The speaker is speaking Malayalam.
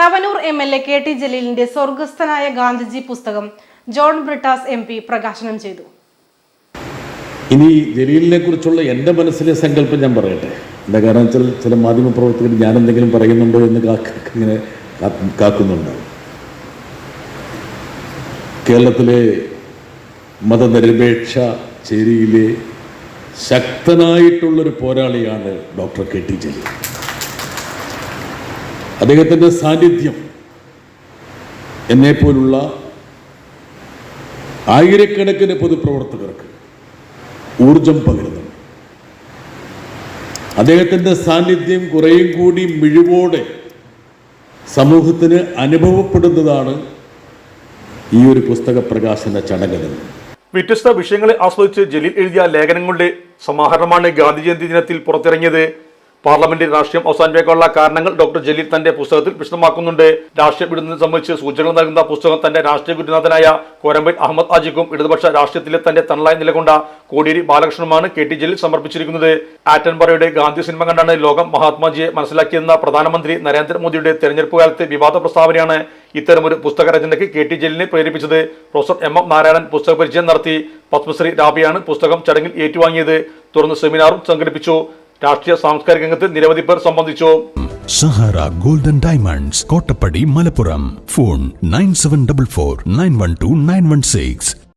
തവനൂർ MLA KT ജലീലിന്റെ സ്വർഗസ്ഥനായ ഗാന്ധിജി പുസ്തകം ജോൺ ബ്രിട്ടാസ് MP പ്രകാശനം ചെയ്തു. ഇനി ജലീലിനെ കുറിച്ചുള്ള എൻ്റെ മനസ്സിലെ സങ്കല്പം ഞാൻ പറയട്ടെ. എന്താ കാരണം വെച്ചാൽ ചില മാധ്യമപ്രവർത്തകർ ഞാൻ എന്തെങ്കിലും പറയുന്നുണ്ടോ എന്ന് ഇങ്ങനെ കാക്കുന്നുണ്ട്. കേരളത്തിലെ മതനിരപേക്ഷ ചേരിയിലെ ശക്തനായിട്ടുള്ളൊരു പോരാളിയാണ് ഡോക്ടർ KT ജലീൽ. അദ്ദേഹത്തിൻ്റെ സാന്നിധ്യം എന്നെപ്പോലുള്ള ആയിരക്കണക്കിന് പൊതുപ്രവർത്തകർക്ക് ഊർജം പകരുന്നുണ്ട്. അദ്ദേഹത്തിൻ്റെ സാന്നിധ്യം കുറേയും കൂടി മിഴിവോടെ സമൂഹത്തിന് അനുഭവപ്പെടുന്നതാണ് ഈ ഒരു പുസ്തക പ്രകാശന ചടങ്ങ്. വ്യത്യസ്ത വിഷയങ്ങളെ ആസ്വദിച്ച് ജലീൽ എഴുതിയ ലേഖനങ്ങളുടെ സമാഹരണമാണ് ഗാന്ധി ജയന്തി ദിനത്തിൽ പുറത്തിറങ്ങിയത്. പാർലമെന്റിൽ രാഷ്ട്രീയം അവസാനിപ്പിക്കാനുള്ള കാരണങ്ങൾ ഡോക്ടർ ജലീൽ തന്റെ പുസ്തകത്തിൽ വിശദമാക്കുന്നുണ്ട്. രാഷ്ട്രീയം വിടുന്നതിനെ സംബന്ധിച്ച് സൂചനകൾ നൽകുന്ന പുസ്തകം തന്റെ രാഷ്ട്രീയ ഗുരുനാഥനായ കോരമ്പയിൽ അഹമ്മദ് ആജിക്കും ഇടതുപക്ഷ രാഷ്ട്രീയത്തിലെ തന്റെ തണലായി നിലകൊണ്ട കോടിയേരി ബാലകൃഷ്ണനുമാണ് KT ജലീൽ സമർപ്പിച്ചിരിക്കുന്നത്. ആറ്റൻബറോയുടെ ഗാന്ധി സിനിമ കണ്ടാണ് ലോകം മഹാത്മാജിയെ മനസ്സിലാക്കിയെന്ന പ്രധാനമന്ത്രി നരേന്ദ്രമോദിയുടെ തെരഞ്ഞെടുപ്പ് കാലത്തെ വിവാദ പ്രസ്താവനയാണ് ഇത്തരമൊരു പുസ്തക രചനയ്ക്ക് KT ജലീലിനെ പ്രേരിപ്പിച്ചത്. പ്രൊഫസർ MM നാരായണൻ പുസ്തക പരിചയം നടത്തി. പത്മശ്രീ രാബിയാണ് പുസ്തകം ചടങ്ങിൽ ഏറ്റുവാങ്ങിയത്. തുടർന്ന് സെമിനാറും സംഘടിപ്പിച്ചു. രാഷ്ട്രീയ സാംസ്കാരിക രംഗത്ത് നിരവധി പേർ സംബന്ധിച്ചു. Sahara golden diamonds, Kottappadi, Malappuram. Phone 9744 912 916.